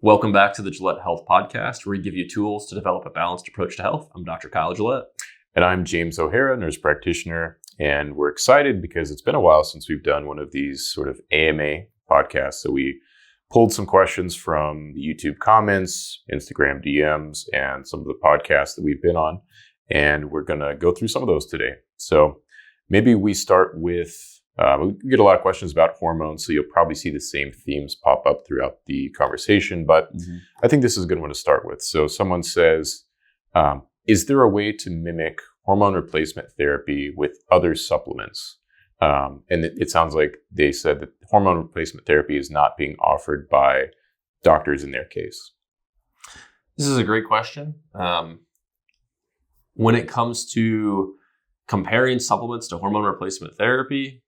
Welcome back to the Gillett Health Podcast, where we give you tools to develop a balanced approach to health. I'm Dr. Kyle Gillett. And I'm James O'Hara, nurse practitioner. And we're excited because it's been a while since we've done one of these sort of AMA podcasts. So we pulled some questions from the YouTube comments, Instagram DMs, and some of the podcasts that we've been on. And we're going to go through some of those today. So maybe we start with, we get a lot of questions about hormones, so you'll probably see the same themes pop up throughout the conversation. But I think this is a good one to start with. So someone says, is there a way to mimic hormone replacement therapy with other supplements? And it sounds like they said that hormone replacement therapy is not being offered by doctors in their case. This is a great question. When it comes to comparing supplements to hormone replacement therapy,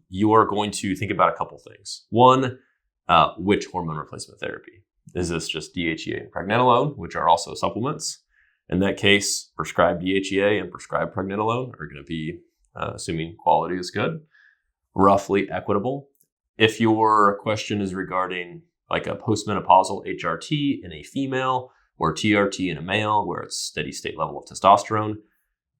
you are going to think about a couple things. One, which hormone replacement therapy? Is this just DHEA and pregnenolone, which are also supplements? In that case, prescribed DHEA and prescribed pregnenolone are going to be, assuming quality is good, roughly equitable. If your question is regarding like a postmenopausal HRT in a female or TRT in a male, where it's steady state level of testosterone,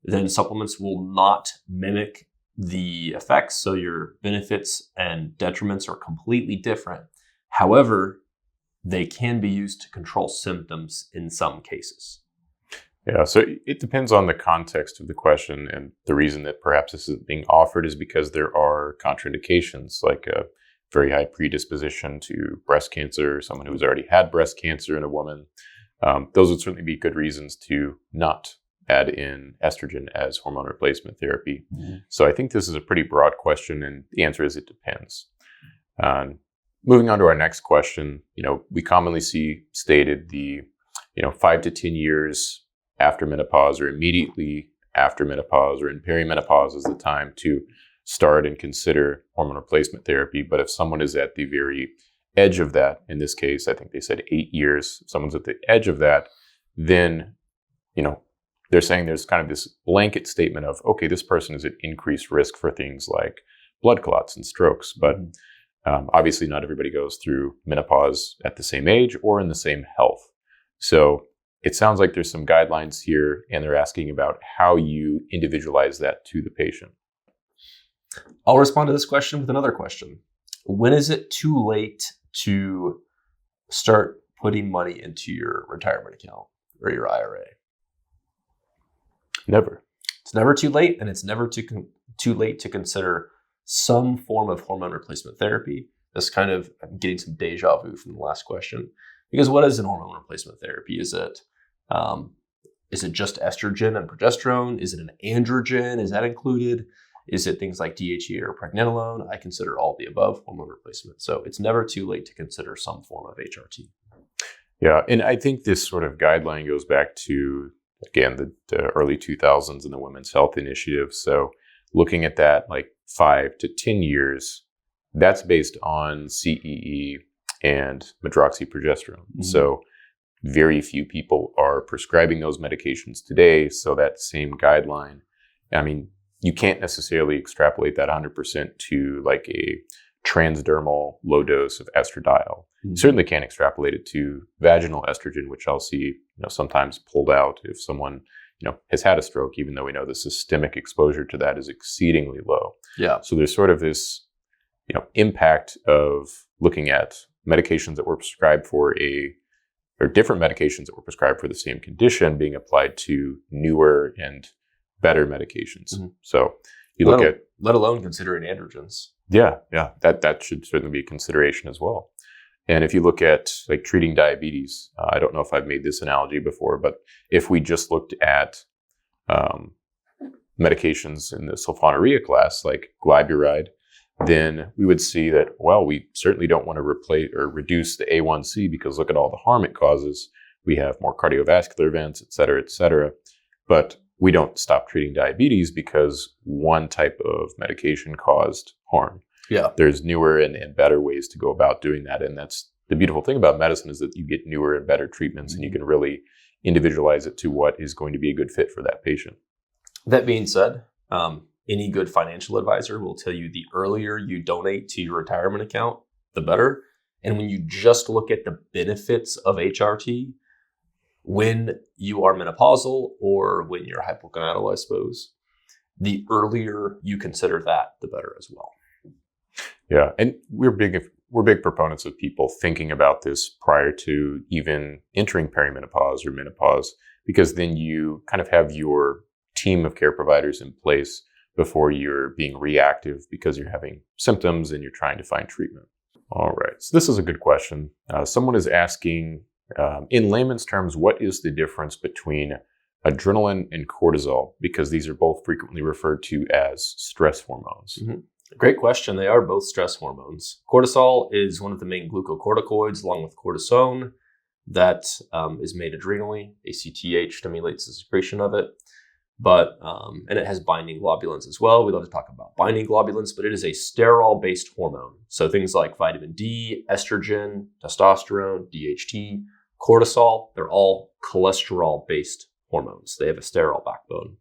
then supplements will not mimic the effects. So your benefits and detriments are completely different. However, they can be used to control symptoms in some cases. Yeah, so it depends on the context of the question. And the reason that perhaps this is being offered is because there are contraindications, like a very high predisposition to breast cancer, someone who's already had breast cancer in a woman. Those would certainly be good reasons to not add in estrogen as hormone replacement therapy. So I think this is a pretty broad question, and the answer is it depends. Moving on to our next question, we commonly see stated the 5 to 10 years after menopause or immediately after menopause or in perimenopause is the time to start and consider hormone replacement therapy. But if someone is at the very edge of that, in this case, I think they said 8 years, if someone's at the edge of that, then, they're saying there's kind of this blanket statement of, okay, this person is at increased risk for things like blood clots and strokes. But obviously not everybody goes through menopause at the same age or in the same health. So it sounds like there's some guidelines here, and they're asking about how you individualize that to the patient. I'll respond to this question with another question. When is it too late to start putting money into your retirement account or your IRA? Never. It's never too late, and it's never too late to consider some form of hormone replacement therapy. This kind of, I'm getting some deja vu from the last question. Because what is an hormone replacement therapy? Is it just estrogen and progesterone? Is it an androgen? Is that included? Is it things like DHEA or pregnenolone? I consider all the above hormone replacement. So it's never too late to consider some form of HRT. Yeah, and I think this sort of guideline goes back to, again, the early 2000s and the Women's Health Initiative. So looking at that, like 5 to 10 years, that's based on CEE and medroxyprogesterone. So very few people are prescribing those medications today. So that same guideline, you can't necessarily extrapolate that 100% to like a transdermal low dose of estradiol. You certainly can't extrapolate it to vaginal estrogen, which I'll see sometimes pulled out if someone has had a stroke, even though we know the systemic exposure to that is exceedingly low. Yeah. So there's sort of this impact of looking at medications that were prescribed for or different medications that were prescribed for the same condition being applied to newer and better medications. So you look at, let alone considering androgens. Yeah, that should certainly be a consideration as well. And if you look at like treating diabetes, I don't know if I've made this analogy before, but if we just looked at medications in the sulfonylurea class, like glyburide, then we would see that, well, we certainly don't want to replace or reduce the A1C because look at all the harm it causes. We have more cardiovascular events, et cetera, but we don't stop treating diabetes because one type of medication caused harm. Yeah. There's newer and better ways to go about doing that. And that's the beautiful thing about medicine, is that you get newer and better treatments and you can really individualize it to what is going to be a good fit for that patient. That being said, any good financial advisor will tell you the earlier you donate to your retirement account, the better. And when you just look at the benefits of HRT, when you are menopausal or when you're hypogonadal, I suppose, the earlier you consider that, the better as well. Yeah, and we're big proponents of people thinking about this prior to even entering perimenopause or menopause, because then you kind of have your team of care providers in place before you're being reactive because you're having symptoms and you're trying to find treatment. All right, so this is a good question. Someone is asking, in layman's terms, what is the difference between adrenaline and cortisol? Because these are both frequently referred to as stress hormones. Mm-hmm. Great question. They are both stress hormones. Cortisol is one of the main glucocorticoids, along with cortisone, that is made adrenally. ACTH stimulates the secretion of it. But and it has binding globulins as well. We love to talk about binding globulins, but it is a sterol-based hormone. So things like vitamin D, estrogen, testosterone, DHT, cortisol, they're all cholesterol-based hormones. They have a sterol backbone.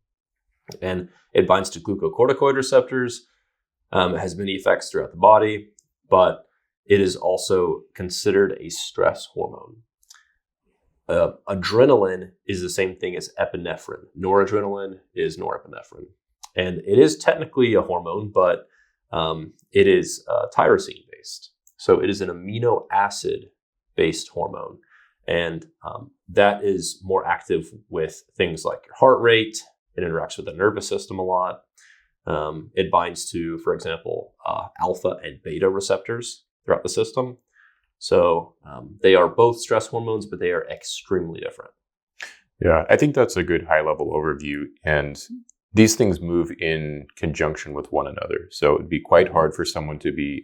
And it binds to glucocorticoid receptors. It has many effects throughout the body, but it is also considered a stress hormone. Adrenaline is the same thing as epinephrine. Noradrenaline is norepinephrine. And it is technically a hormone, but it is tyrosine-based. So it is an amino acid-based hormone. And that is more active with things like your heart rate. It interacts with the nervous system a lot. It binds to, for example, alpha and beta receptors throughout the system. So they are both stress hormones, but they are extremely different. Yeah, I think that's a good high-level overview. And these things move in conjunction with one another. So it'd be quite hard for someone to be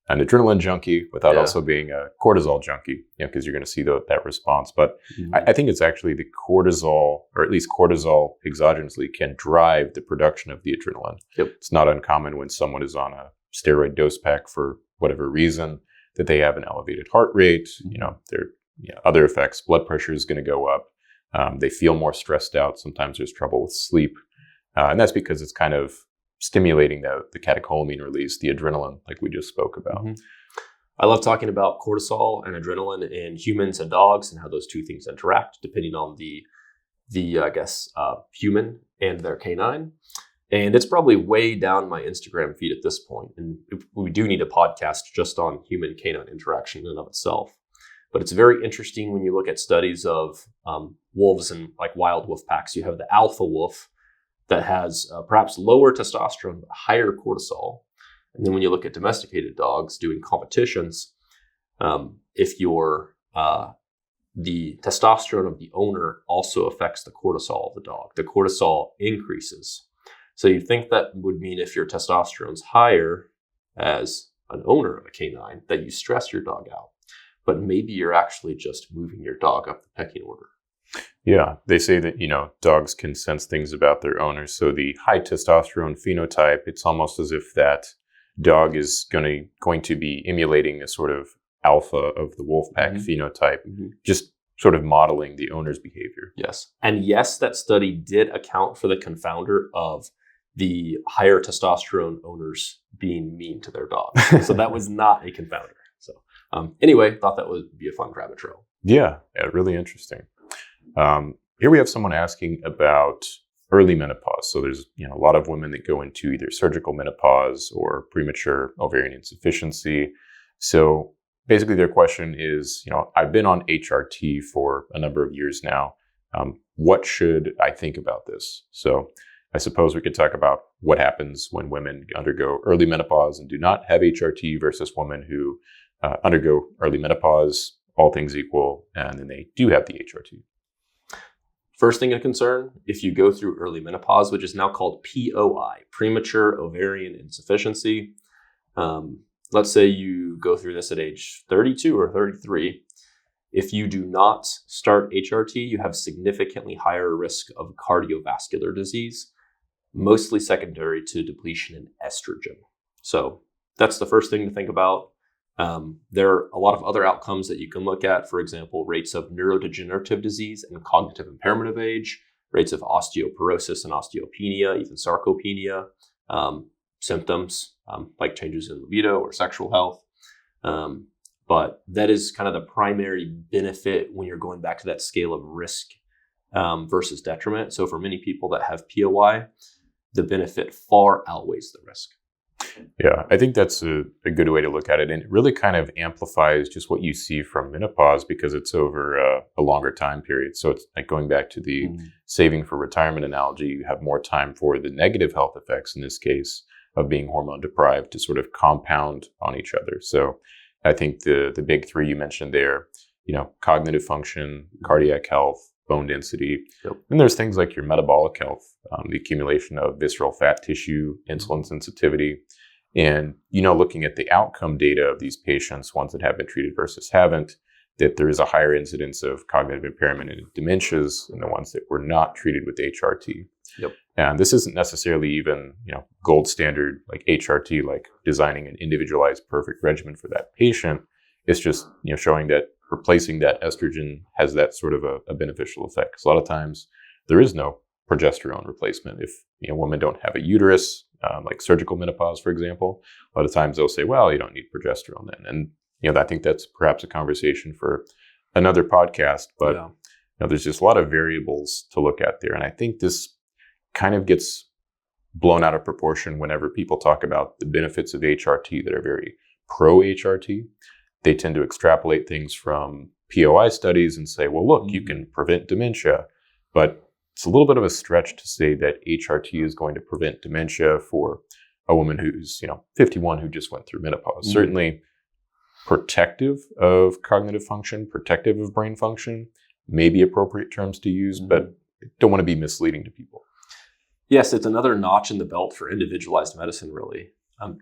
an adrenaline junkie without also being a cortisol junkie, because you're going to see that response. But I think it's actually the cortisol, or at least cortisol exogenously, can drive the production of the adrenaline. Yep. It's not uncommon when someone is on a steroid dose pack for whatever reason that they have an elevated heart rate. There other effects. Blood pressure is going to go up. They feel more stressed out. Sometimes there's trouble with sleep, and that's because it's kind of stimulating the catecholamine release, the adrenaline, like we just spoke about. Mm-hmm. I love talking about cortisol and adrenaline in humans and dogs and how those two things interact depending on the human and their canine. And it's probably way down my Instagram feed at this point. And we do need a podcast just on human-canine interaction in and of itself. But it's very interesting when you look at studies of wolves and like wild wolf packs. You have the alpha wolf that has perhaps lower testosterone, but higher cortisol. And then when you look at domesticated dogs doing competitions, if the testosterone of the owner also affects the cortisol of the dog, the cortisol increases. So you'd think that would mean if your testosterone's higher as an owner of a canine, that you stress your dog out. But maybe you're actually just moving your dog up the pecking order. Yeah, they say that, dogs can sense things about their owners. So the high testosterone phenotype, it's almost as if that dog is going to be emulating a sort of alpha of the wolf pack phenotype, just sort of modeling the owner's behavior. Yes. And yes, that study did account for the confounder of the higher testosterone owners being mean to their dog. So that was not a confounder. So anyway, thought that would be a fun rabbit trail. Yeah, really interesting. Here we have someone asking about early menopause. So there's a lot of women that go into either surgical menopause or premature ovarian insufficiency. So basically their question is, I've been on HRT for a number of years now. What should I think about this? So I suppose we could talk about what happens when women undergo early menopause and do not have HRT versus women who undergo early menopause, all things equal, and then they do have the HRT. First thing of concern, if you go through early menopause, which is now called POI, premature ovarian insufficiency. Let's say you go through this at age 32 or 33. If you do not start HRT, you have significantly higher risk of cardiovascular disease, mostly secondary to depletion in estrogen. So that's the first thing to think about. There are a lot of other outcomes that you can look at. For example, rates of neurodegenerative disease and cognitive impairment of age, rates of osteoporosis and osteopenia, even sarcopenia, symptoms like changes in libido or sexual health. but that is kind of the primary benefit when you're going back to that scale of risk versus detriment. So for many people that have POI, the benefit far outweighs the risk. Yeah, I think that's a good way to look at it. And it really kind of amplifies just what you see from menopause because it's over a longer time period. So it's like going back to the saving for retirement analogy, you have more time for the negative health effects, in this case, of being hormone deprived to sort of compound on each other. So I think the big three you mentioned there, cognitive function, cardiac health, bone density. Yep. And there's things like your metabolic health, the accumulation of visceral fat tissue, insulin sensitivity. And, looking at the outcome data of these patients, ones that have been treated versus haven't, that there is a higher incidence of cognitive impairment and dementias in the ones that were not treated with HRT. Yep. And this isn't necessarily even, gold standard like HRT, like designing an individualized perfect regimen for that patient. It's just, showing that replacing that estrogen has that sort of a beneficial effect. Because a lot of times there is no progesterone replacement. If women don't have a uterus, like surgical menopause, for example, a lot of times they'll say, well, you don't need progesterone then. And I think that's perhaps a conversation for another podcast. But there's just a lot of variables to look at there. And I think this kind of gets blown out of proportion whenever people talk about the benefits of HRT that are very pro-HRT. They tend to extrapolate things from POI studies and say, well, look, you can prevent dementia. But it's a little bit of a stretch to say that HRT is going to prevent dementia for a woman who's, 51 who just went through menopause. Certainly protective of cognitive function, protective of brain function, may be appropriate terms to use, but don't want to be misleading to people. Yes, it's another notch in the belt for individualized medicine, really.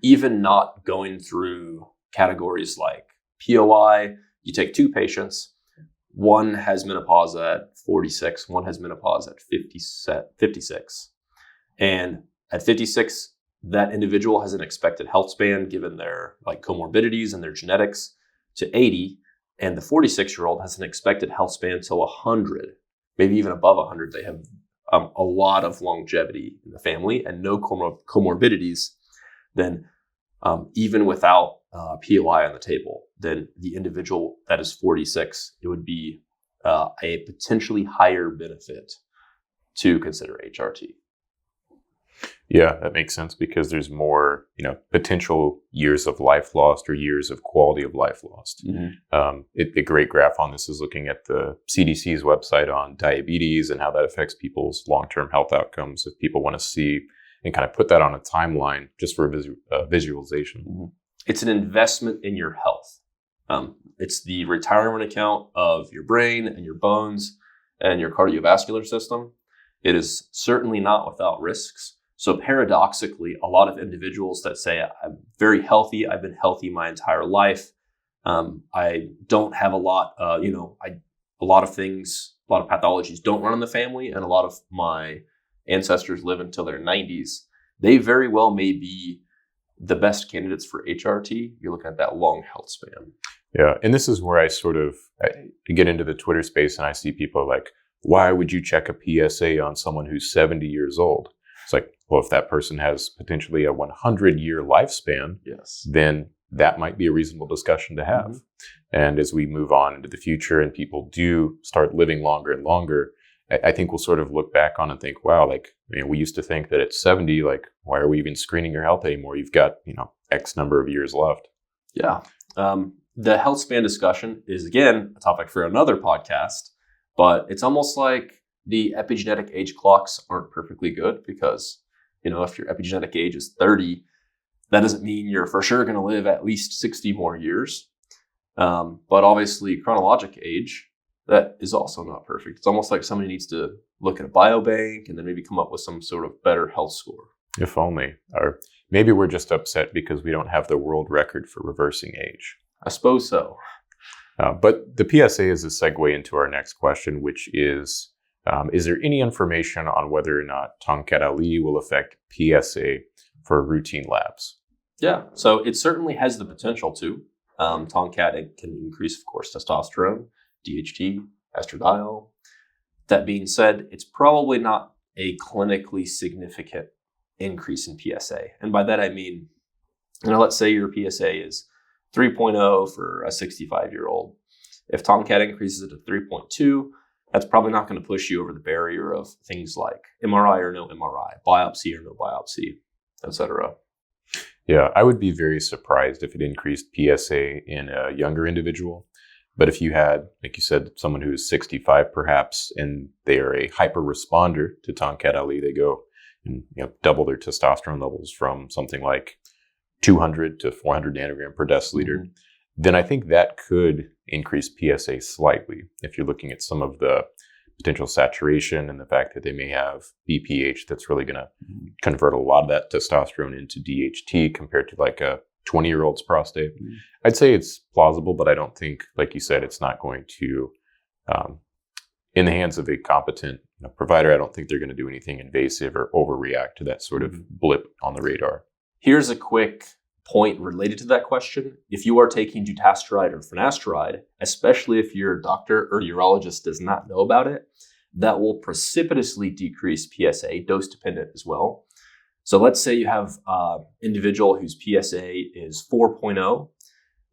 Even not going through categories like POI, you take two patients, one has menopause at 46, one has menopause at 56. And at 56, that individual has an expected health span given their comorbidities and their genetics to 80. And the 46-year-old has an expected health span till 100, maybe even above 100. They have a lot of longevity in the family and no comorbidities. Then even without POI on the table, then the individual that is 46, it would be a potentially higher benefit to consider HRT. Yeah, that makes sense because there's more, potential years of life lost or years of quality of life lost. A great graph on this is looking at the CDC's website on diabetes and how that affects people's long-term health outcomes. If people want to see and kind of put that on a timeline just for visualization. It's an investment in your health. It's the retirement account of your brain and your bones and your cardiovascular system. It is certainly not without risks. So paradoxically, a lot of individuals that say, I'm very healthy, I've been healthy my entire life. I don't have a lot, a lot of things, a lot of pathologies don't run in the family, and a lot of my ancestors live until their 90s. They very well may be the best candidates for HRT. You're looking at that long health span. Yeah, and this is where I get into the Twitter space and I see people like, why would you check a PSA on someone who's 70 years old? It's like, well, if that person has potentially a 100-year lifespan, then that might be a reasonable discussion to have. And as we move on into the future and people do start living longer and longer, I think we'll sort of look back on and think, wow, we used to think that at 70, why are we even screening your health anymore? You've got, X number of years left. Yeah. The health span discussion is, again, a topic for another podcast, but it's almost like the epigenetic age clocks aren't perfectly good because, if your epigenetic age is 30, that doesn't mean you're for sure going to live at least 60 more years. But obviously chronologic age, that is also not perfect. It's almost like somebody needs to look at a biobank and then maybe come up with some sort of better health score. If only. Or maybe we're just upset because we don't have the world record for reversing age. I suppose so. But the PSA is a segue into our next question, which is there any information on whether or not Tongkat will affect PSA for routine labs? Yeah, so it certainly has the potential to. Tongkat can increase, of course, testosterone, DHT, estradiol. That being said, it's probably not a clinically significant increase in PSA. And by that I mean, let's say your PSA is 3.0 for a 65-year-old. If Tongkat increases it to 3.2, that's probably not going to push you over the barrier of things like MRI or no MRI, biopsy or no biopsy, etc. Yeah, I would be very surprised if it increased PSA in a younger individual. But if you had, like you said, someone who is 65 perhaps, and they are a hyper responder to Tongkat Ali, they go and double their testosterone levels from something like 200 to 400 nanogram per deciliter, then I think that could increase PSA slightly. If you're looking at some of the potential saturation and the fact that they may have BPH that's really going to convert a lot of that testosterone into DHT compared to like a 20-year-old's prostate. I'd say it's plausible, but I don't think, like you said, it's not going to, in the hands of a competent provider, I don't think they're going to do anything invasive or overreact to that sort of blip on the radar. Here's a quick point related to that question. If you are taking dutasteride or finasteride, especially if your doctor or urologist does not know about it, that will precipitously decrease PSA, dose dependent as well. So let's say you have an individual whose PSA is 4.0.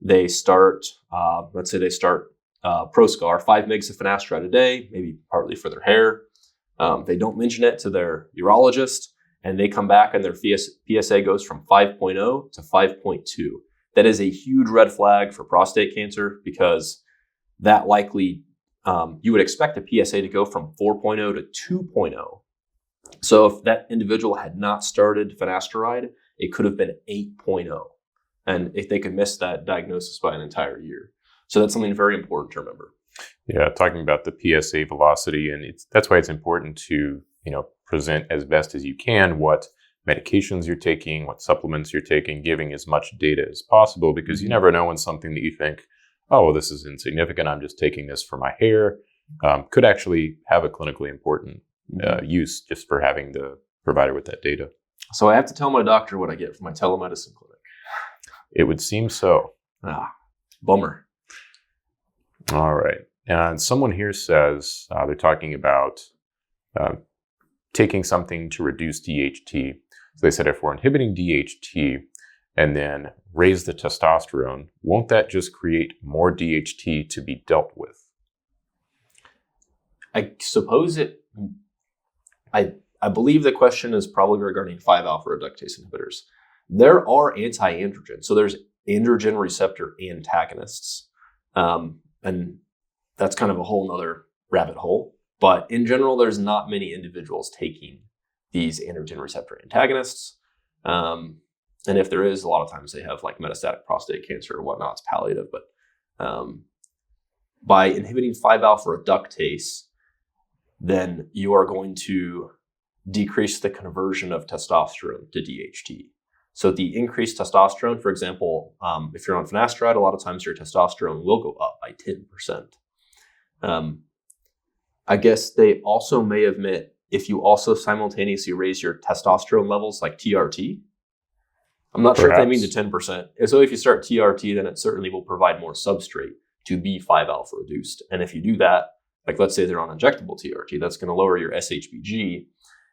They start, Proscar, 5 mgs of finasteride a day, maybe partly for their hair. They don't mention it to their urologist, and they come back and their PSA goes from 5.0 to 5.2. That is a huge red flag for prostate cancer, because that likely, you would expect a PSA to go from 4.0 to 2.0. So if that individual had not started finasteride, it could have been 8.0. And if they could miss that diagnosis by an entire year. So that's something very important to remember. Yeah, talking about the PSA velocity, and that's why it's important to, present as best as you can what medications you're taking, what supplements you're taking, giving as much data as possible, because you never know when something that you think, oh, well, this is insignificant, I'm just taking this for my hair, could actually have a clinically important use just for having the provider with that data. So I have to tell my doctor what I get from my telemedicine clinic. It would seem so. Bummer. All right. And someone here says they're talking about taking something to reduce DHT. So they said if we're inhibiting DHT and then raise the testosterone, won't that just create more DHT to be dealt with? I suppose I believe the question is probably regarding 5-alpha reductase inhibitors. There are anti-androgen, so there's androgen receptor antagonists. And that's kind of a whole nother rabbit hole. But in general, there's not many individuals taking these androgen receptor antagonists. And if there is, a lot of times they have like metastatic prostate cancer or whatnot. It's palliative. But by inhibiting 5-alpha reductase, then you are going to decrease the conversion of testosterone to DHT. So the increased testosterone, for example, if you're on finasteride, a lot of times your testosterone will go up by 10%. I guess they also may admit if you also simultaneously raise your testosterone levels like TRT. I'm not sure if they mean to 10%. So if you start TRT, then it certainly will provide more substrate to be 5-alpha reduced. And if you do that, like let's say they're on injectable TRT, that's going to lower your SHBG.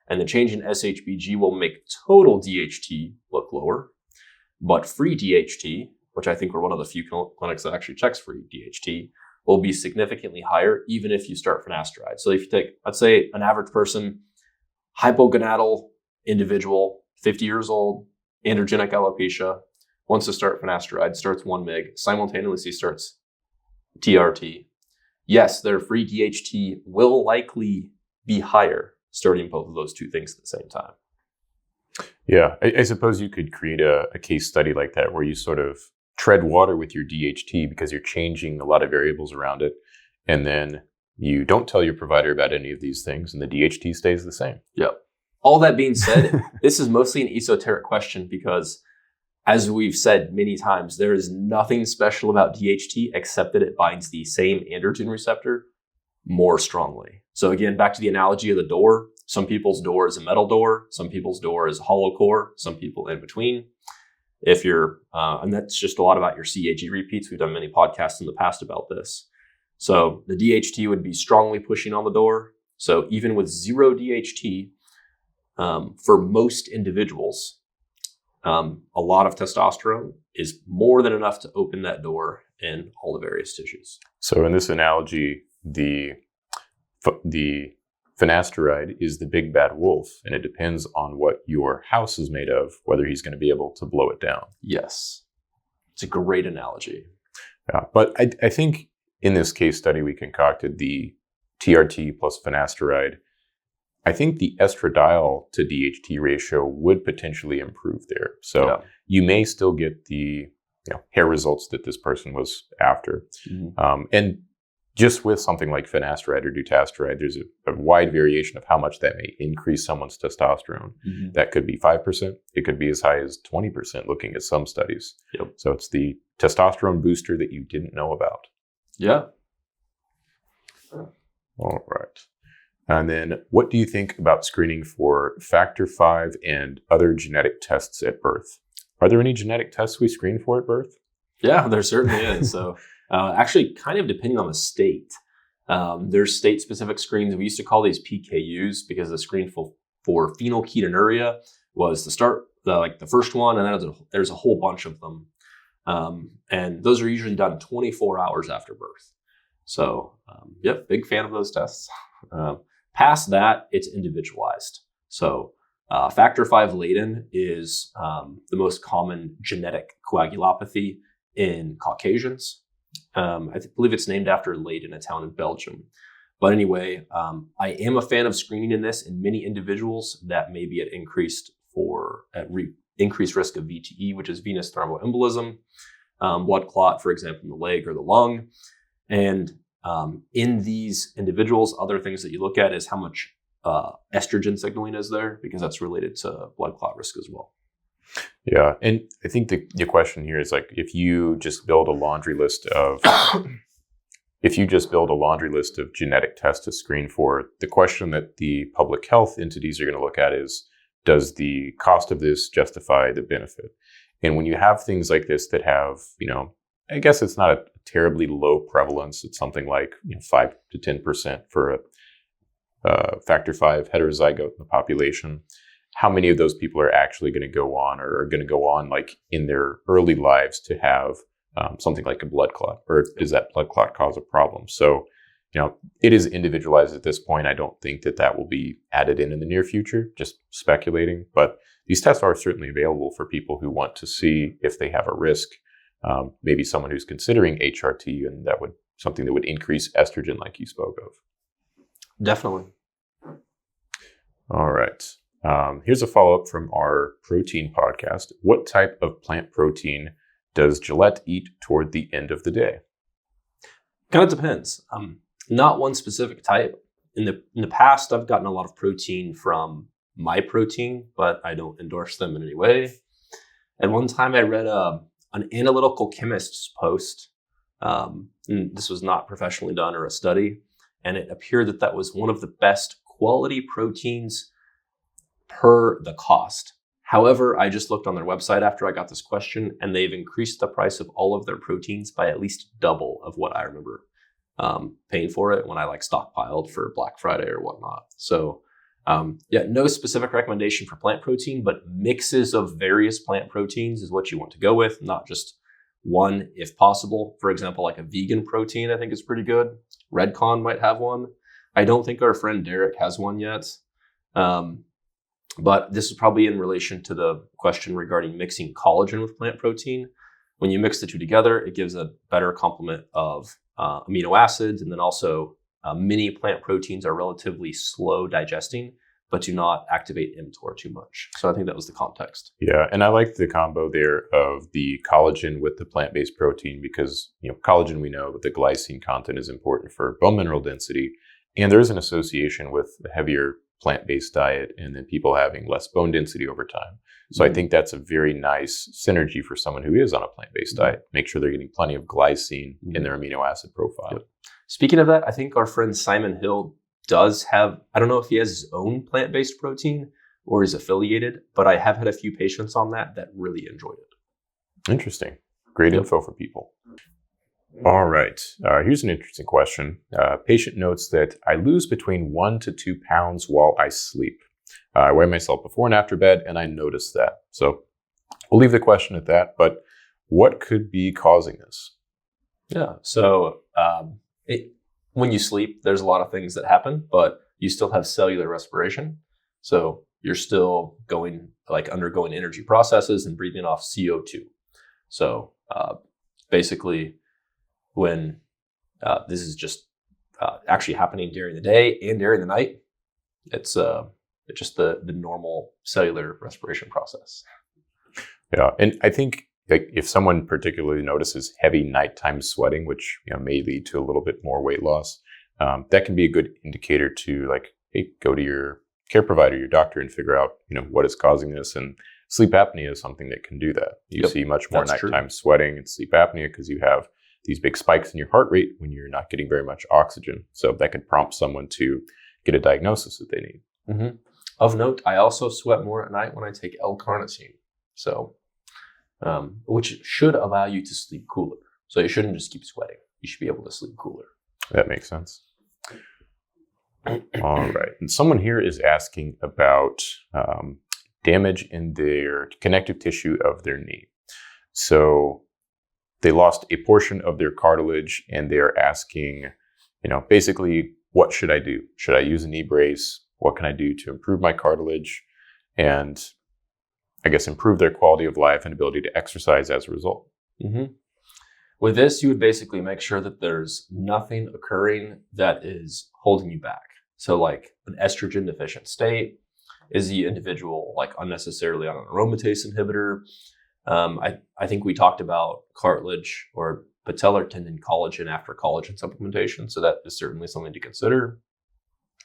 And the change in SHBG will make total DHT look lower, but free DHT, which I think we're one of the few clinics that actually checks free DHT, will be significantly higher even if you start finasteride. So if you take, let's say, an average person, hypogonadal individual, 50 years old, androgenic alopecia, wants to start finasteride, starts 1 mg, simultaneously starts TRT. Yes, their free DHT will likely be higher starting both of those two things at the same time. Yeah, I suppose you could create a case study like that where you sort of tread water with your DHT because you're changing a lot of variables around it. And then you don't tell your provider about any of these things and the DHT stays the same. Yep. All that being said, this is mostly an esoteric question because, as we've said many times, there is nothing special about DHT except that it binds the same androgen receptor more strongly. So again, back to the analogy of the door. Some people's door is a metal door. Some people's door is a hollow core. Some people in between. If you're, and that's just a lot about your CAG repeats. We've done many podcasts in the past about this. So the DHT would be strongly pushing on the door. So even with zero DHT, for most individuals, A lot of testosterone is more than enough to open that door in all the various tissues. So in this analogy, the finasteride is the big bad wolf, and it depends on what your house is made of, whether he's going to be able to blow it down. Yes. It's a great analogy. Yeah, but I think in this case study we concocted the TRT plus finasteride. I think the estradiol to DHT ratio would potentially improve there. So you may still get the hair results that this person was after. Mm-hmm. And just with something like finasteride or dutasteride, there's a wide variation of how much that may increase someone's testosterone. Mm-hmm. That could be 5%. It could be as high as 20% looking at some studies. Yep. So it's the testosterone booster that you didn't know about. Yeah. All right. And then what do you think about screening for factor V and other genetic tests at birth? Are there any genetic tests we screen for at birth? Yeah, there certainly is. So actually kind of depending on the state. There's state-specific screens. We used to call these PKUs because the screen for phenylketonuria was the first one, and then there's a whole bunch of them. And those are usually done 24 hours after birth. So, big fan of those tests. Past that, it's individualized. So factor V Leiden is the most common genetic coagulopathy in Caucasians. I believe it's named after Leiden, a town in Belgium. But anyway, I am a fan of screening in this in many individuals that may be at increased risk of VTE, which is venous thromboembolism, blood clot, for example, in the leg or the lung. And in these individuals, other things that you look at is how much estrogen signaling is there, because that's related to blood clot risk as well. Yeah, and I think the question here is if you just build a laundry list of genetic tests to screen for, the question that the public health entities are going to look at is, does the cost of this justify the benefit? And when you have things like this that have, I guess it's not a terribly low prevalence. It's something like 5 to 10% for a factor V heterozygote in the population. How many of those people are actually going to go on, or are going to go on in their early lives to have something like a blood clot, or does that blood clot cause a problem? So, it is individualized at this point. I don't think that will be added in the near future, just speculating. But these tests are certainly available for people who want to see if they have a risk. Maybe someone who's considering HRT, and something that would increase estrogen like you spoke of. Definitely. All right. Here's a follow-up from our protein podcast. What type of plant protein does Gillett eat toward the end of the day? Kind of depends. Not one specific type. In the past, I've gotten a lot of protein from My Protein, but I don't endorse them in any way. And one time I read an analytical chemist's post. And this was not professionally done or a study. And it appeared that was one of the best quality proteins per the cost. However, I just looked on their website after I got this question, and they've increased the price of all of their proteins by at least double of what I remember paying for it when I stockpiled for Black Friday or whatnot. So no specific recommendation for plant protein, but mixes of various plant proteins is what you want to go with, not just one if possible. For example, a vegan protein I think is pretty good. Redcon might have one. I don't think our friend Derek has one yet. But this is probably in relation to the question regarding mixing collagen with plant protein. When you mix the two together, it gives a better complement of amino acids. And then also many plant proteins are relatively slow digesting, but do not activate mTOR too much. So I think that was the context. Yeah, and I like the combo there of the collagen with the plant-based protein because, collagen, we know the glycine content is important for bone mineral density. And there is an association with the heavier plant-based diet and then people having less bone density over time. So I think that's a very nice synergy for someone who is on a plant-based diet. Make sure they're getting plenty of glycine in their amino acid profile. Yep. Speaking of that, I think our friend Simon Hill does have, I don't know if he has his own plant-based protein or is affiliated, but I have had a few patients on that really enjoyed it. Interesting. Great info for people. All right. Here's an interesting question. Patient notes that I lose between 1 to 2 pounds while I sleep. I weigh myself before and after bed, and I notice that. So We'll leave the question at that, but what could be causing this? Yeah. So when you sleep, there's a lot of things that happen, but you still have cellular respiration. So you're still undergoing energy processes and breathing off CO2. So basically, when this is just actually happening during the day and during the night, it's just the normal cellular respiration process. Yeah, and I think if someone particularly notices heavy nighttime sweating, which may lead to a little bit more weight loss, that can be a good indicator to go to your care provider, your doctor, and figure out what is causing this. And sleep apnea is something that can do that. You see much more nighttime sweating and sleep apnea because you have these big spikes in your heart rate when you're not getting very much oxygen. So that could prompt someone to get a diagnosis that they need. Mm-hmm. Of note, I also sweat more at night when I take L-carnitine. So, which should allow you to sleep cooler. So you shouldn't just keep sweating. You should be able to sleep cooler. That makes sense. All right. And someone here is asking about damage in their connective tissue of their knee. So they lost a portion of their cartilage and they're asking, basically, what should I do? Should I use a knee brace? What can I do to improve my cartilage? And I guess improve their quality of life and ability to exercise as a result. Mm-hmm. With this, you would basically make sure that there's nothing occurring that is holding you back. So like an estrogen deficient state, is the individual unnecessarily on an aromatase inhibitor? I think we talked about cartilage or patellar tendon collagen after collagen supplementation. So that is certainly something to consider.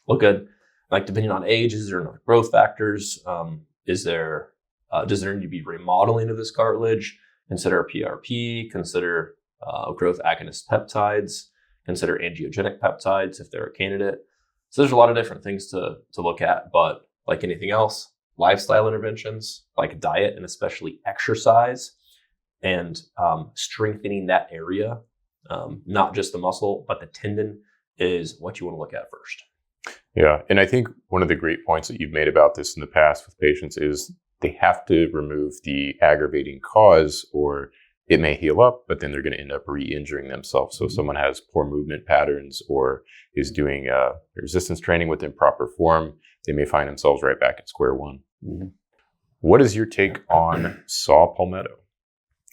Look at, depending on age, is there enough growth factors? Does there need to be remodeling of this cartilage? Consider PRP, consider growth agonist peptides, consider angiogenic peptides if they're a candidate. So there's a lot of different things to look at, but like anything else, lifestyle interventions like diet and especially exercise and strengthening that area, not just the muscle, but the tendon is what you want to look at first. Yeah. And I think one of the great points that you've made about this in the past with patients is they have to remove the aggravating cause or it may heal up, but then they're going to end up re-injuring themselves. So if someone has poor movement patterns or is doing resistance training with improper form, they may find themselves right back at square one. Mm-hmm. What is your take on Saw Palmetto?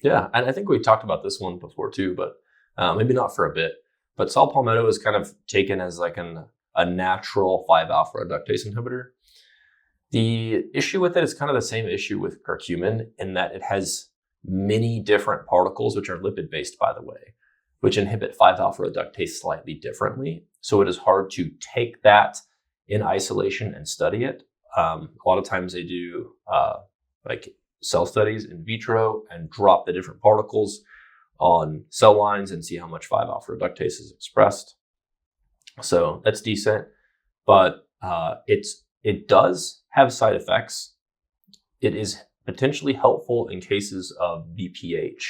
Yeah, and I think we talked about this one before too, but maybe not for a bit. But Saw Palmetto is kind of taken as a natural 5-alpha reductase inhibitor. The issue with it is kind of the same issue with curcumin in that it has many different particles, which are lipid-based, by the way, which inhibit 5-alpha reductase slightly differently. So it is hard to take that in isolation and study it. A lot of times they do cell studies in vitro and drop the different particles on cell lines and see how much 5-alpha reductase is expressed. So that's decent, but it does have side effects. It is potentially helpful in cases of BPH,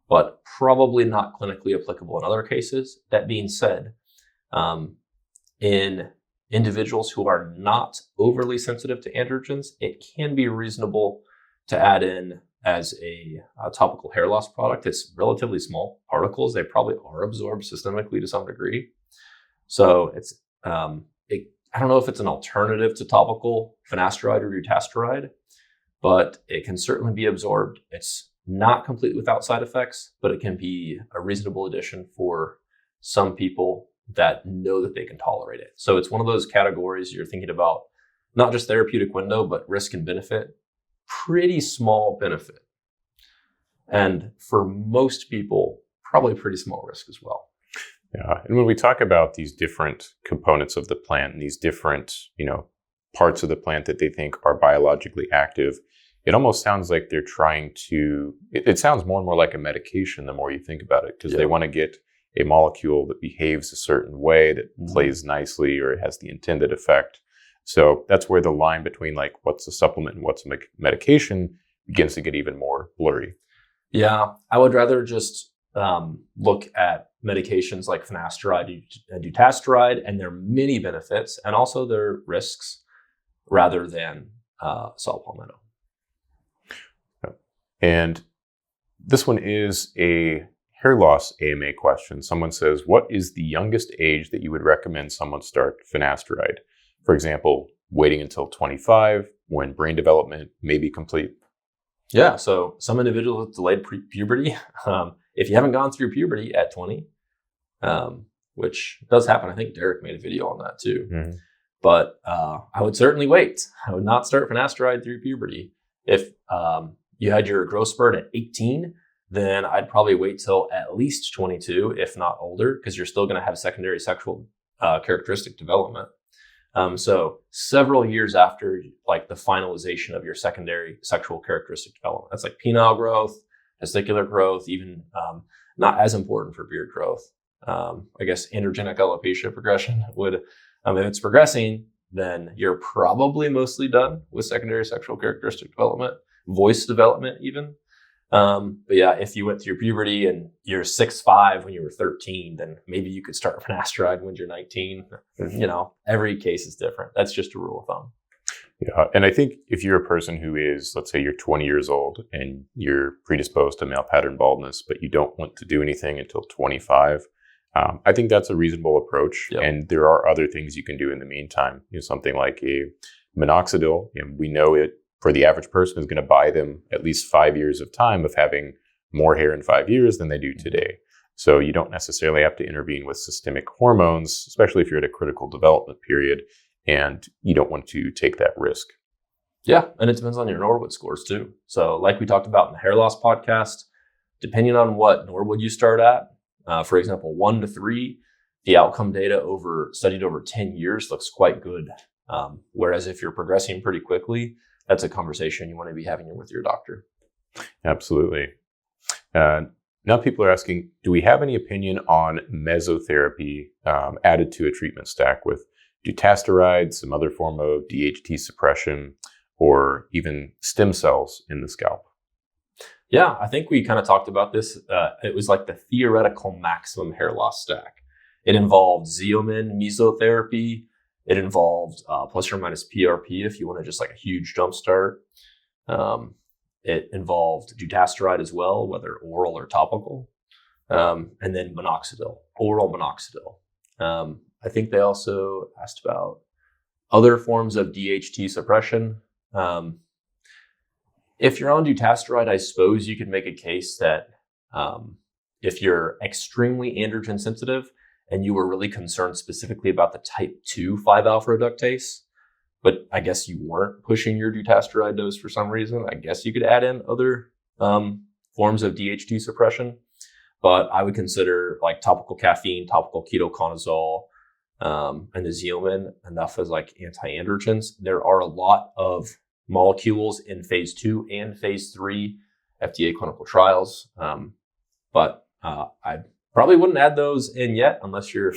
but probably not clinically applicable in other cases. That being said, in individuals who are not overly sensitive to androgens, it can be reasonable to add in as a topical hair loss product. It's relatively small particles. They probably are absorbed systemically to some degree. So it's I don't know if it's an alternative to topical finasteride or dutasteride, but it can certainly be absorbed. It's not completely without side effects, but it can be a reasonable addition for some people that know that they can tolerate it. So it's one of those categories you're thinking about, not just therapeutic window, but risk and benefit. Pretty small benefit. And for most people, probably pretty small risk as well. Yeah. And when we talk about these different components of the plant and these different, parts of the plant that they think are biologically active, it almost sounds like they're trying to, it sounds more and more like a medication the more you think about it, because they want to get a molecule that behaves a certain way, that plays nicely, or has the intended effect. So that's where the line between what's a supplement and what's a medication begins to get even more blurry. Yeah, I would rather just look at medications like finasteride and dutasteride and their many benefits and also their risks rather than Saw Palmetto. And this one is a hair loss AMA question. Someone says, what is the youngest age that you would recommend someone start finasteride? For example, waiting until 25 when brain development may be complete. Yeah, so some individuals with delayed puberty, if you haven't gone through puberty at 20, which does happen. I think Derek made a video on that too. Mm-hmm. But I would certainly wait. I would not start finasteride through puberty. If you had your growth spurt at 18, then I'd probably wait till at least 22, if not older, because you're still going to have secondary sexual characteristic development. So several years after like the finalization of your secondary sexual characteristic development. That's like penile growth, testicular growth, even not as important for beard growth. I guess androgenic alopecia progression would, if it's progressing, then you're probably mostly done with secondary sexual characteristic development, voice development even. But yeah, if you went through puberty and you're 6'5" when you were 13, then maybe you could start finasteride when you're 19. You know, every case is different. That's just a rule of thumb. Yeah. And I think if you're a person who is, let's say you're 20 years old and you're predisposed to male pattern baldness, but you don't want to do anything until 25, I think that's a reasonable approach. Yep. And there are other things you can do in the meantime. You know, something like a Minoxidil. You know, we know it for the average person is going to buy them at least 5 years of time of having more hair in 5 years than they do today. So you don't necessarily have to intervene with systemic hormones, especially if you're at a critical development period and you don't want to take that risk. Yeah, and it depends on your Norwood scores too. So like we talked about in the hair loss podcast, depending on what Norwood you start at, for example, 1 to 3, the outcome data studied over 10 years looks quite good. Whereas if you're progressing pretty quickly, that's a conversation you want to be having with your doctor. Absolutely. Now people are asking, do we have any opinion on mesotherapy added to a treatment stack with dutasteride, some other form of DHT suppression, or even stem cells in the scalp? Yeah, I think we kind of talked about this. It was like the theoretical maximum hair loss stack. It involved Adrenalin Mesotherapy. It involved plus or minus PRP if you want to just like a huge jump start. It involved dutasteride as well, whether oral or topical. And then Minoxidil, oral Minoxidil. I think they also asked about other forms of DHT suppression. If you're on dutasteride, I suppose you could make a case that if you're extremely androgen sensitive and you were really concerned specifically about the type 2 5-alpha reductase, but I guess you weren't pushing your dutasteride dose for some reason, I guess you could add in other forms of DHT suppression. But I would consider like topical caffeine, topical ketoconazole, and the Xeomin enough as like anti-androgens. There are a lot of molecules in phase 2 and phase 3 FDA clinical trials. But I probably wouldn't add those in yet unless you're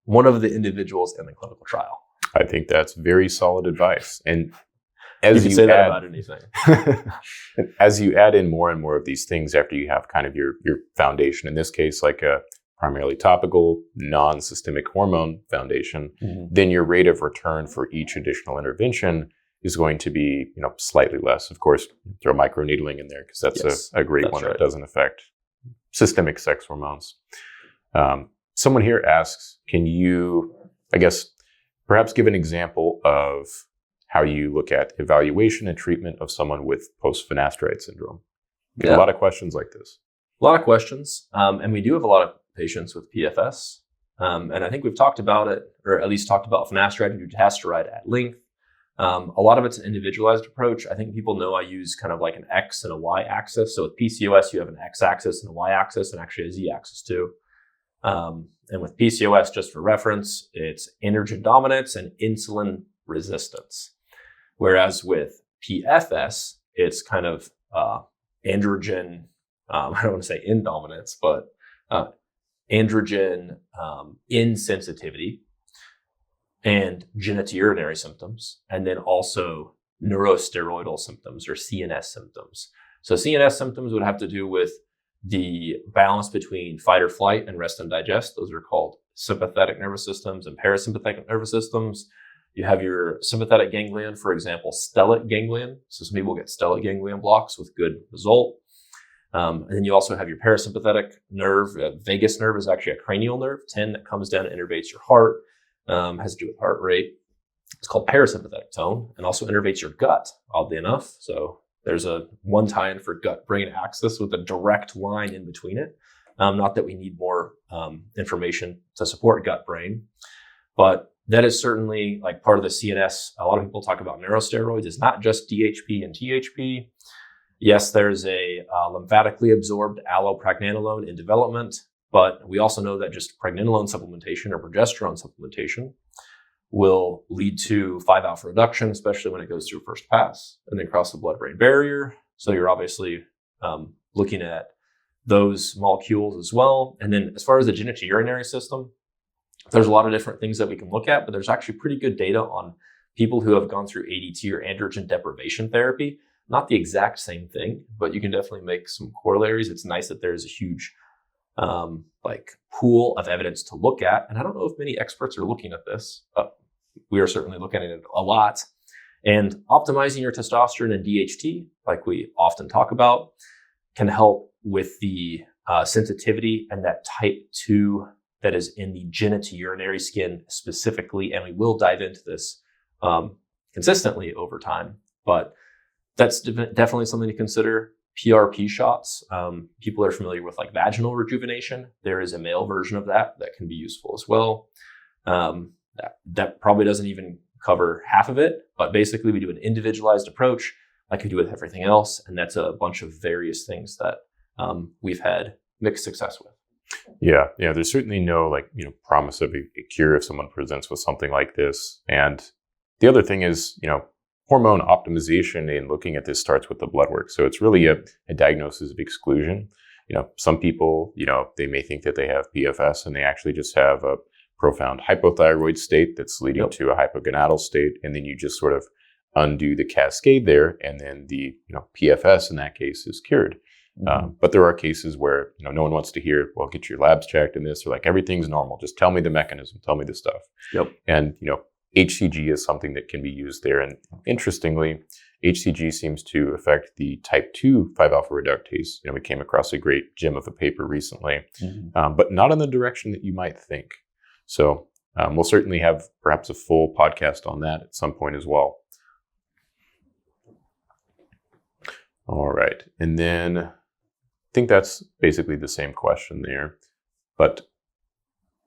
one of the individuals in the clinical trial. I think that's very solid advice. And as you can say that about anything. As you add in more and more of these things after you have kind of your foundation, in this case, like a primarily topical, non-systemic hormone foundation, then your rate of return for each additional intervention is going to be, slightly less. Of course, throw microneedling in there because that's a great one that doesn't affect systemic sex hormones. Someone here asks, can you, perhaps give an example of how you look at evaluation and treatment of someone with post-finasteride syndrome? We get a lot of questions like this. A lot of questions. And we do have a lot of patients with PFS. And I think we've talked about it, or at least talked about finasteride and dutasteride at length. A lot of it's an individualized approach. I think people know I use kind of like an X and a Y axis. So with PCOS, you have an X axis and a Y axis and actually a Z axis too. And with PCOS, just for reference, it's androgen dominance and insulin resistance. Whereas with PFS, it's kind of androgen, I don't want to say indominance, but androgen insensitivity and genitourinary symptoms, and then also neurosteroidal symptoms or CNS symptoms. So CNS symptoms would have to do with the balance between fight or flight and rest and digest. Those are called sympathetic nervous systems and parasympathetic nervous systems. You have your sympathetic ganglion, for example, stellate ganglion. So some people get stellate ganglion blocks with good result. And then you also have your parasympathetic nerve. Vagus nerve is actually a cranial nerve, 10, that comes down and innervates your heart, has to do with heart rate. It's called parasympathetic tone, and also innervates your gut, oddly enough. So there's a one tie-in for gut-brain axis with a direct line in between it. Not that we need more information to support gut-brain, but that is certainly like part of the CNS. A lot of people talk about neurosteroids. It's not just DHP and THP. Yes, there's a lymphatically absorbed allopregnanolone in development, but we also know that just pregnenolone supplementation or progesterone supplementation will lead to 5-alpha reduction, especially when it goes through first pass and then cross the blood-brain barrier. So you're obviously looking at those molecules as well. And then as far as the genitourinary system, there's a lot of different things that we can look at, but there's actually pretty good data on people who have gone through ADT or androgen deprivation therapy. Not the exact same thing, but you can definitely make some corollaries. It's nice that there's a huge pool of evidence to look at. And I don't know if many experts are looking at this, but we are certainly looking at it a lot. And optimizing your testosterone and DHT, like we often talk about, can help with the sensitivity and that type 2 that is in the genitourinary skin specifically. And we will dive into this consistently over time, but that's definitely something to consider. PRP shots. People are familiar with like vaginal rejuvenation. There is a male version of that can be useful as well. That probably doesn't even cover half of it, but basically we do an individualized approach like we do with everything else. And that's a bunch of various things that we've had mixed success with. Yeah. There's certainly no promise of a cure if someone presents with something like this. And the other thing is, hormone optimization and looking at this starts with the blood work. So it's really a diagnosis of exclusion. Some people, they may think that they have PFS and they actually just have a profound hypothyroid state that's leading to a hypogonadal state. And then you just sort of undo the cascade there. And then the PFS in that case is cured. Mm-hmm. But there are cases where, no one wants to hear, well, get your labs checked and this, or like everything's normal. Just tell me the mechanism, tell me the stuff. Yep. And, HCG is something that can be used there. And interestingly, HCG seems to affect the type 2 5-alpha reductase. We came across a great gem of a paper recently, but not in the direction that you might think. So we'll certainly have perhaps a full podcast on that at some point as well. All right. And then I think that's basically the same question there. But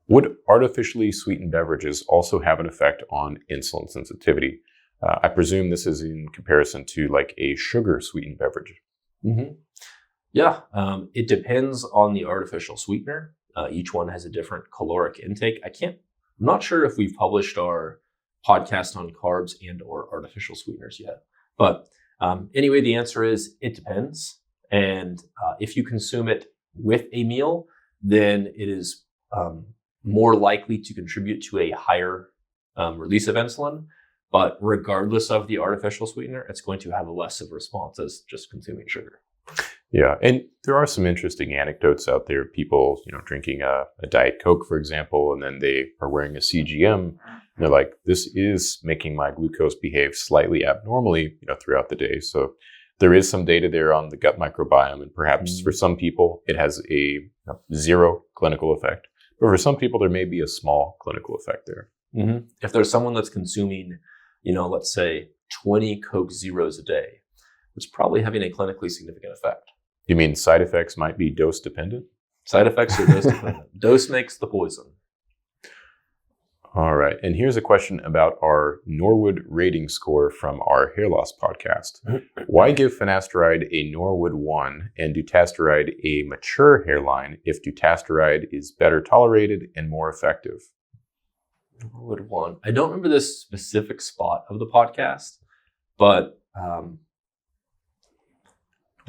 would artificially sweetened beverages also have an effect on insulin sensitivity? I presume this is in comparison to like a sugar sweetened beverage. Mm-hmm. Yeah, it depends on the artificial sweetener. Each one has a different caloric intake. I'm not sure if we've published our podcast on carbs and or artificial sweeteners yet. But anyway, the answer is it depends. And if you consume it with a meal, then it is more likely to contribute to a higher release of insulin. But regardless of the artificial sweetener, it's going to have a less of a response as just consuming sugar. Yeah, and there are some interesting anecdotes out there. People, drinking a Diet Coke, for example, and then they are wearing a CGM. And they're like, this is making my glucose behave slightly abnormally, throughout the day. So there is some data there on the gut microbiome, and perhaps for some people it has a zero clinical effect. But for some people, there may be a small clinical effect there. Mm-hmm. If there's someone that's consuming, let's say 20 Coke Zeros a day, it's probably having a clinically significant effect. You mean side effects might be dose dependent? Side effects are dose dependent. Dose makes the poison. All right. And here's a question about our Norwood rating score from our hair loss podcast. Why give finasteride a Norwood 1 and dutasteride a mature hairline if dutasteride is better tolerated and more effective? Norwood 1. I don't remember this specific spot of the podcast, but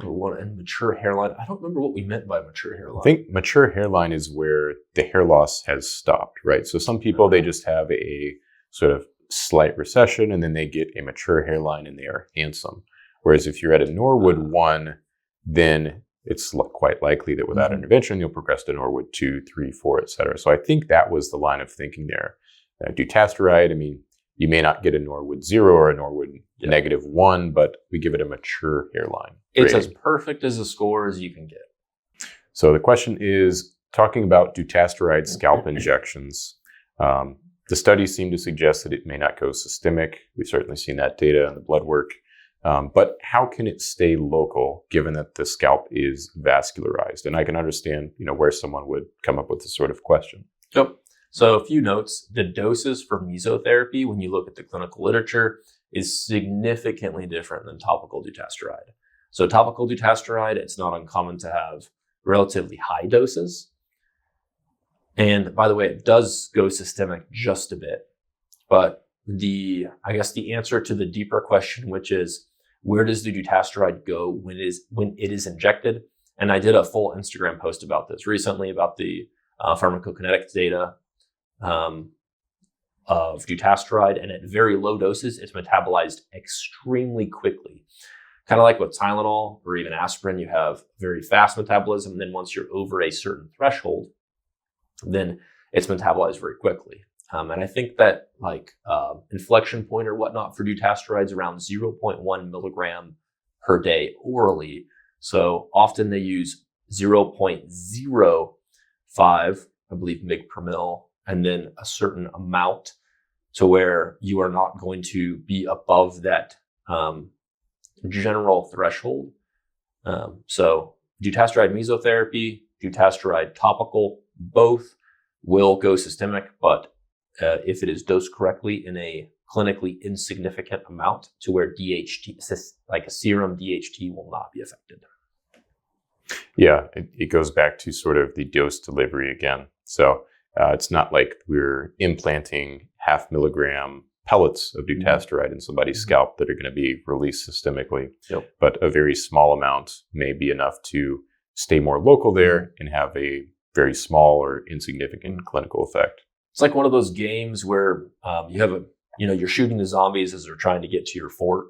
one and mature hairline. I don't remember what we meant by mature hairline. I think mature hairline is where the hair loss has stopped, right? So some people, they just have a sort of slight recession and then they get a mature hairline and they are handsome. Whereas if you're at a Norwood 1, then it's quite likely that without intervention, you'll progress to Norwood 2, 3, 4, et cetera. So I think that was the line of thinking there. Dutasteride, you may not get a Norwood 0 or a Norwood -1, but we give it a mature hairline. It's rating. as perfect as a score as you can get. So the question is, talking about dutasteride scalp injections, the studies seem to suggest that it may not go systemic. We've certainly seen that data in the blood work. But how can it stay local given that the scalp is vascularized? And I can understand, where someone would come up with this sort of question. Yep. So a few notes. The doses for mesotherapy, when you look at the clinical literature, is significantly different than topical dutasteride. So topical dutasteride, it's not uncommon to have relatively high doses. And by the way, it does go systemic just a bit. But the answer to the deeper question, which is, where does the dutasteride go when it is injected? And I did a full Instagram post about this recently, about the pharmacokinetics data of dutasteride. And at very low doses, it's metabolized extremely quickly. Kind of like with Tylenol or even aspirin, you have very fast metabolism. And then once you're over a certain threshold, then it's metabolized very quickly. And I think that inflection point or whatnot for dutasteride is around 0.1 milligram per day orally. So often they use 0.05, I believe, mg per mil, and then a certain amount to where you are not going to be above that general threshold. So dutasteride mesotherapy, dutasteride topical, both will go systemic, but if it is dosed correctly in a clinically insignificant amount to where DHT, like a serum DHT, will not be affected. Yeah, it goes back to sort of the dose delivery again. So it's not like we're implanting 0.5 milligram pellets of dutasteride in somebody's scalp that are going to be released systemically. Yep. But a very small amount may be enough to stay more local there and have a very small or insignificant clinical effect. It's like one of those games where you're shooting the zombies as they're trying to get to your fort.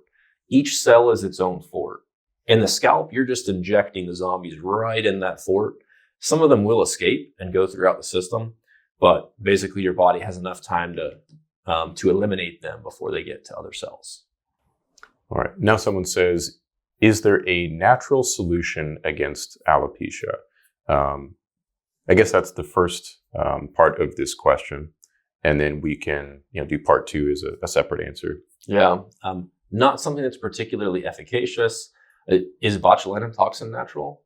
Each cell is its own fort. In the scalp, you're just injecting the zombies right in that fort. Some of them will escape and go throughout the system, but basically your body has enough time to eliminate them before they get to other cells. All right. Now someone says, is there a natural solution against alopecia? I guess that's the first part of this question. And then we can do part 2 as a separate answer. Yeah. Not something that's particularly efficacious. Is botulinum toxin natural?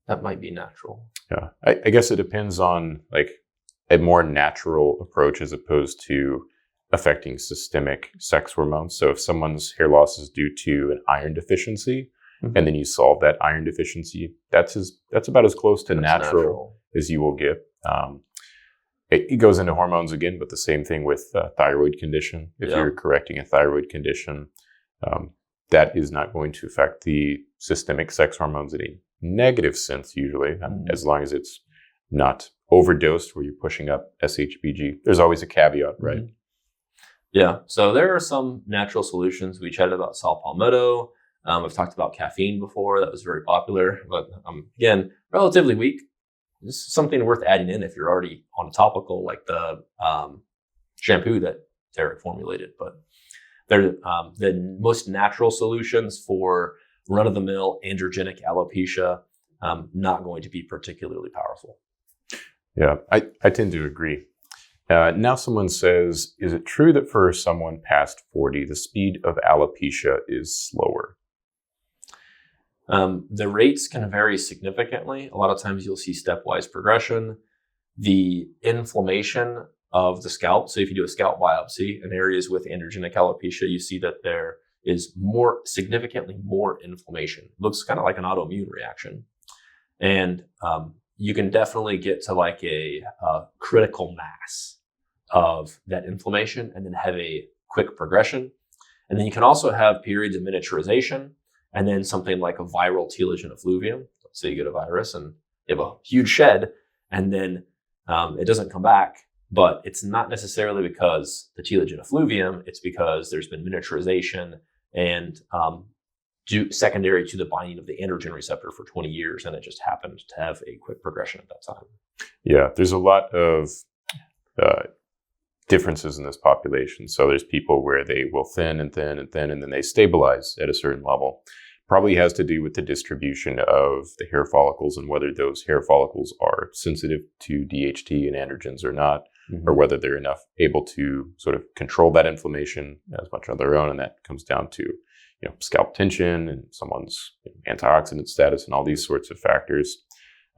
That might be natural. Yeah. I guess it depends on a more natural approach as opposed to affecting systemic sex hormones. So if someone's hair loss is due to an iron deficiency, and then you solve that iron deficiency, that's about as close to natural as you will get. It goes into hormones again, but the same thing with thyroid condition. If you're correcting a thyroid condition, that is not going to affect the systemic sex hormones in a negative sense usually, as long as it's not overdosed where you're pushing up SHBG. There's always a caveat, right? Mm-hmm. Yeah. So there are some natural solutions. We chatted about Saw Palmetto. I've talked about caffeine before. That was very popular, but again, relatively weak. This is something worth adding in if you're already on a topical, like the shampoo that Derek formulated. But they're the most natural solutions for run-of-the-mill androgenic alopecia, not going to be particularly powerful. Yeah, I tend to agree. Now someone says, is it true that for someone past 40, the speed of alopecia is slower? The rates can vary significantly. A lot of times you'll see stepwise progression. The inflammation of the scalp, so if you do a scalp biopsy in areas with androgenic alopecia, you see that there is significantly more inflammation. It looks kind of like an autoimmune reaction. And you can definitely get to like a critical mass of that inflammation and then have a quick progression. And then you can also have periods of miniaturization and then something like a viral telogen and effluvium. Let's say you get a virus and you have a huge shed and then it doesn't come back, but it's not necessarily because the telogen and effluvium, it's because there's been miniaturization and secondary to the binding of the androgen receptor for 20 years, and it just happened to have a quick progression at that time. Yeah, there's a lot of differences in this population. So there's people where they will thin and thin and thin, and then they stabilize at a certain level. Probably has to do with the distribution of the hair follicles and whether those hair follicles are sensitive to DHT and androgens or not, or whether they're able to sort of control that inflammation as much on their own. And that comes down to, scalp tension and someone's antioxidant status and all these sorts of factors.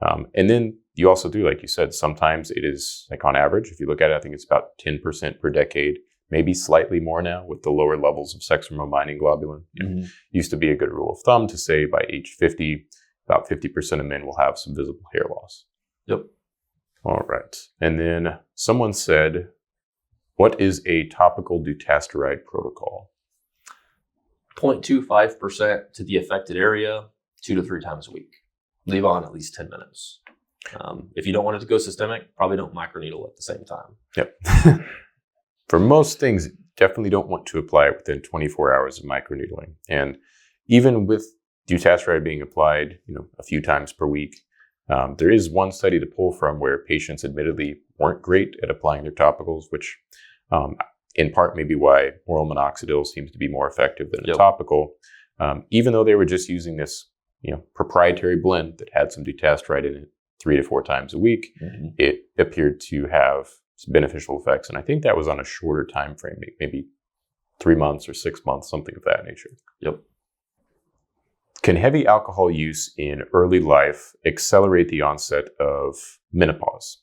And then you also do, like you said, sometimes it is like on average, if you look at it, I think it's about 10% per decade, maybe slightly more now with the lower levels of sex hormone binding globulin. Used to be a good rule of thumb to say by age 50, about 50% of men will have some visible hair loss. Yep. All right. And then someone said, what is a topical dutasteride protocol? 0.25% to the affected area 2 to 3 times a week. Leave on at least 10 minutes. If you don't want it to go systemic, probably don't microneedle at the same time. Yep. For most things, definitely don't want to apply it within 24 hours of microneedling. And even with dutasteride being applied, a few times per week, there is one study to pull from where patients admittedly weren't great at applying their topicals, which in part may be why oral minoxidil seems to be more effective than a topical, even though they were just using this proprietary blend that had some dutasteride in it 3 to 4 times a week. It appeared to have beneficial effects. And I think that was on a shorter time frame, maybe 3 months or 6 months, something of that nature. Yep. Can heavy alcohol use in early life accelerate the onset of menopause?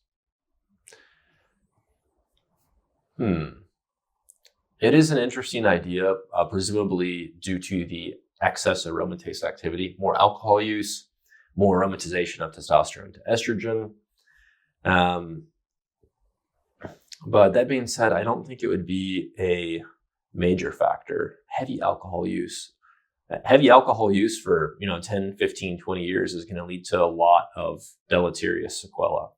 It is an interesting idea, presumably due to the excess aromatase activity, more alcohol use, more aromatization of testosterone to estrogen. But that being said, I don't think it would be a major factor. Heavy alcohol use for 10, 15, 20 years is going to lead to a lot of deleterious sequelae.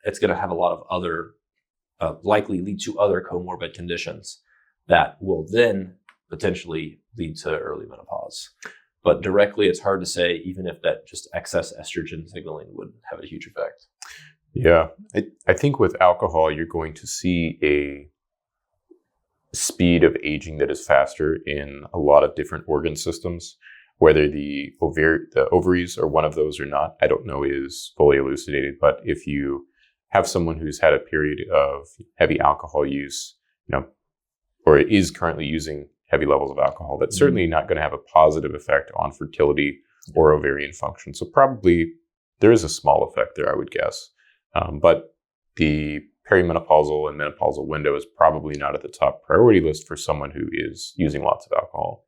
It's going to have a lot of other, likely lead to other comorbid conditions that will then potentially lead to early menopause. But directly, it's hard to say, even if that just excess estrogen signaling would have a huge effect. Yeah, I think with alcohol, you're going to see a speed of aging that is faster in a lot of different organ systems. Whether the ovaries are one of those or not, I don't know, is fully elucidated. But if you have someone who's had a period of heavy alcohol use, or is currently using heavy levels of alcohol, that's certainly not going to have a positive effect on fertility or ovarian function. So probably there is a small effect there, I would guess. But the perimenopausal and menopausal window is probably not at the top priority list for someone who is using lots of alcohol.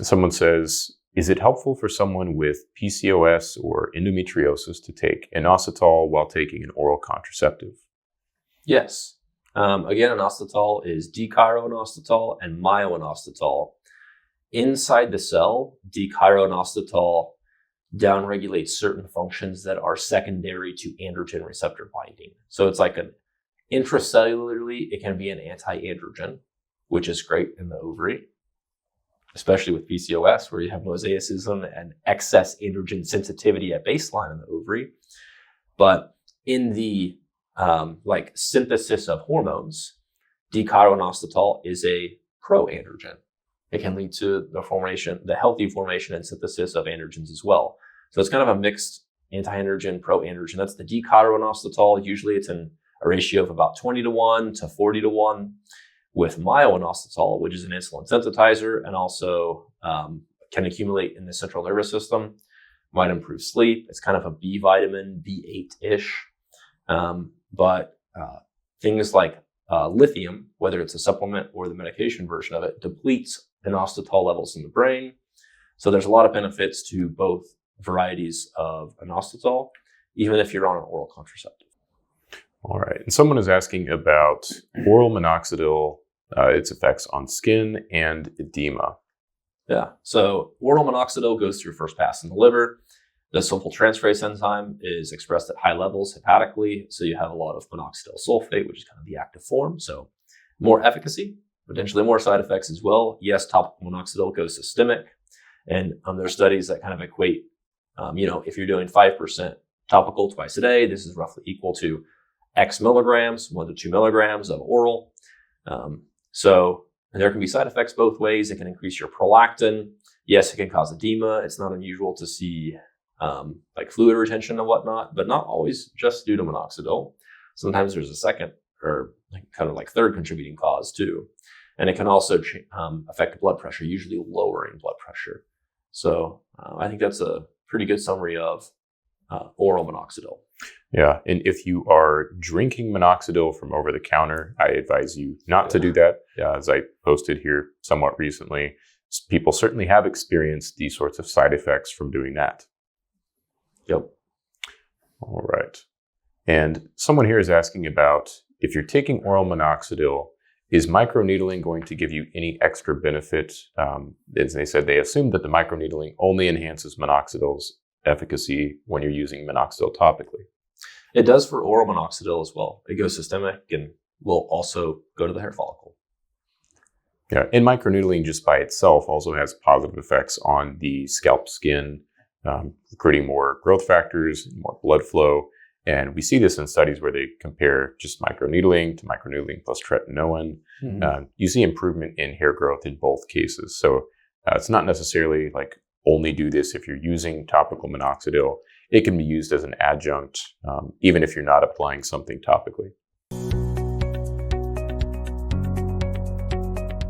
Someone says, is it helpful for someone with PCOS or endometriosis to take inositol while taking an oral contraceptive? Yes. Again, inositol is dechironiositol and myoinositol. Inside the cell, dechironiositol downregulates certain functions that are secondary to androgen receptor binding. So it's like intracellularly, it can be an anti-androgen, which is great in the ovary, especially with PCOS, where you have mosaicism and excess androgen sensitivity at baseline in the ovary. But in the synthesis of hormones, dechironiositol is a pro-androgen. It can lead to the healthy formation and synthesis of androgens as well. So it's kind of a mixed anti-androgen, pro-androgen. That's the dechironiositol. Usually it's in a ratio of about 20-1 to 40-1. With myoinositol, which is an insulin sensitizer and also can accumulate in the central nervous system, might improve sleep. It's kind of a B vitamin, B8-ish. But things like lithium, whether it's a supplement or the medication version of it, depletes inositol levels in the brain. So there's a lot of benefits to both varieties of inositol, even if you're on an oral contraceptive. All right. And someone is asking about oral minoxidil, its effects on skin and edema. Yeah. So oral minoxidil goes through first pass in the liver. The sulfyltransferase enzyme is expressed at high levels hepatically. So you have a lot of minoxidil sulfate, which is kind of the active form. So more efficacy, potentially more side effects as well. Yes, topical minoxidil goes systemic. And there's studies that kind of equate, if you're doing 5% topical twice a day, this is roughly equal to X milligrams, 1 to 2 milligrams of oral. So there can be side effects both ways. It can increase your prolactin. Yes, it can cause edema. It's not unusual to see like fluid retention and whatnot, but not always just due to minoxidil. Sometimes there's a second or kind of like third contributing cause too. And it can also affect blood pressure, usually lowering blood pressure. So I think that's a pretty good summary of oral minoxidil. Yeah, and if you are drinking minoxidil from over the counter, I advise you not to do that. As I posted here somewhat recently, people certainly have experienced these sorts of side effects from doing that. Yep. All right. And someone here is asking about if you're taking oral minoxidil, is microneedling going to give you any extra benefit? As they said, they assume that the microneedling only enhances minoxidil's efficacy when you're using minoxidil topically. It does for oral minoxidil as well. It goes systemic and will also go to the hair follicle. Yeah, and microneedling just by itself also has positive effects on the scalp skin, recruiting more growth factors, more blood flow. And we see this in studies where they compare just microneedling to microneedling plus tretinoin. Mm-hmm. You see improvement in hair growth in both cases. So it's not necessarily like only do this if you're using topical minoxidil. It can be used as an adjunct, even if you're not applying something topically.